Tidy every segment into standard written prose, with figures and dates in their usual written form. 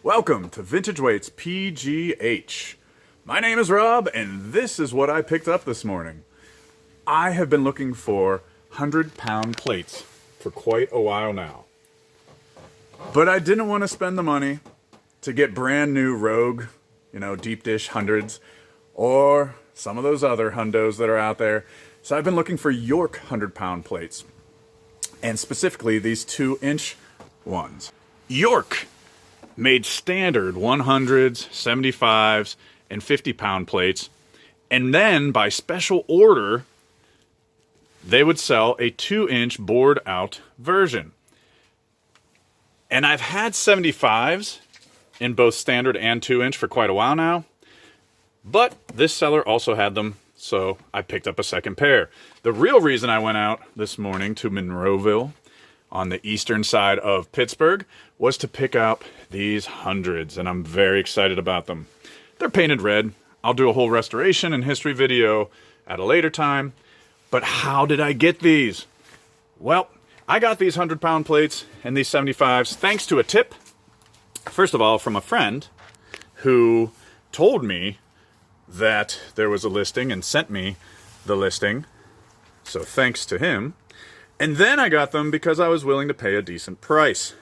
Welcome to Vintage Weights PGH. My name is Rob, and this is what I picked up this morning. I have been looking for 100-pound plates for quite a while now. But I didn't want to spend the money to get brand new Rogue, deep dish hundreds, or some of those other Hundos that are out there. So I've been looking for York 100-pound plates, and specifically these 2-inch ones. York made standard 100s, 75s, and 50-pound plates, and then by special order, they would sell a 2-inch bored-out version. And I've had 75s in both standard and 2-inch for quite a while now, but this seller also had them, so I picked up a second pair. The real reason I went out this morning to Monroeville on the eastern side of Pittsburgh was to pick up these hundreds, and I'm very excited about them. They're painted red. I'll do a whole restoration and history video at a later time, but how did I get these? Well, I got these 100-pound plates and these 75s thanks to a tip, first of all, from a friend who told me that there was a listing and sent me the listing, so thanks to him. And then I got them because I was willing to pay a decent price.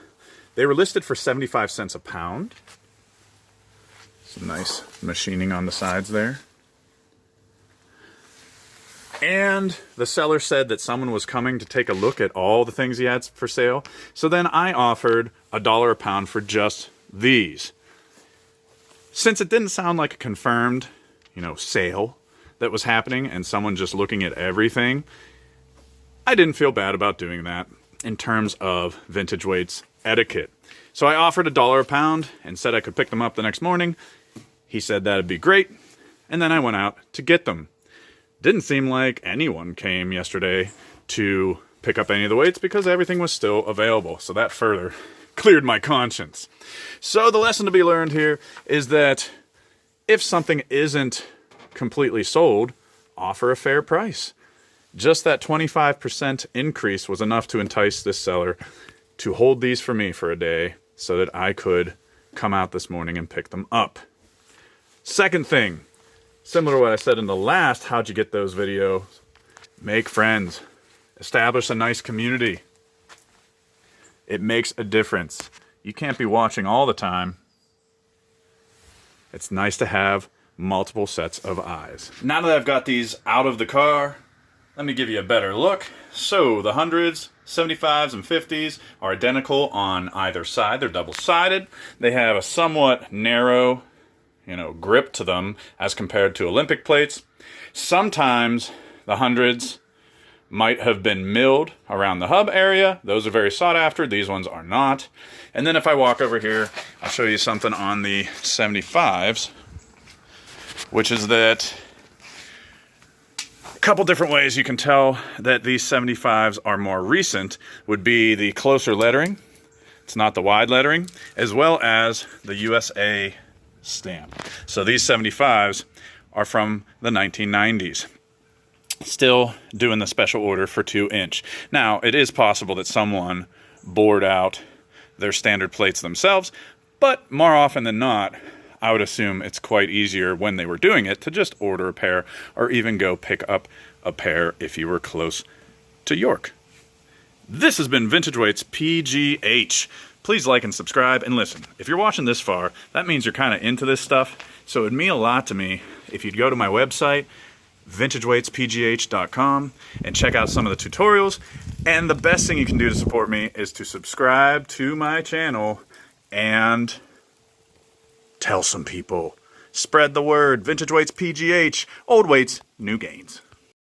They were listed for 75 cents a pound. Some nice machining on the sides there. And the seller said that someone was coming to take a look at all the things he had for sale. So then I offered $1 a pound for just these. Since it didn't sound like a confirmed, sale that was happening and someone just looking at everything, I didn't feel bad about doing that in terms of Vintage Weights etiquette. So I offered $1 a pound and said I could pick them up the next morning. He said that'd be great. And then I went out to get them. Didn't seem like anyone came yesterday to pick up any of the weights because everything was still available. So that further cleared my conscience. So the lesson to be learned here is that if something isn't completely sold, offer a fair price. Just that 25% increase was enough to entice this seller to hold these for me for a day so that I could come out this morning and pick them up. Second thing, similar to what I said in the last How'd You Get Those video, make friends. Establish a nice community. It makes a difference. You can't be watching all the time. It's nice to have multiple sets of eyes. Now that I've got these out of the car, let me give you a better look. So the 100s, 75s, and 50s are identical on either side. They're double-sided. They have a somewhat narrow, grip to them as compared to Olympic plates. Sometimes the 100s might have been milled around the hub area. Those are very sought after. These ones are not. And then if I walk over here, I'll show you something on the 75s, which is that a couple different ways you can tell that these 75s are more recent would be the closer lettering. It's not the wide lettering, as well as the USA stamp. So these 75s are from the 1990s. Still doing the special order for 2-inch. Now, it is possible that someone bored out their standard plates themselves, but more often than not, I would assume it's quite easier when they were doing it to just order a pair or even go pick up a pair if you were close to York. This has been Vintage Weights PGH. Please like and subscribe, and listen, if you're watching this far, that means you're kind of into this stuff, so it'd mean a lot to me if you'd go to my website, vintageweightspgh.com, and check out some of the tutorials. And the best thing you can do to support me is to subscribe to my channel and tell some people. Spread the word. Vintage Weights PGH. Old weights, new gains.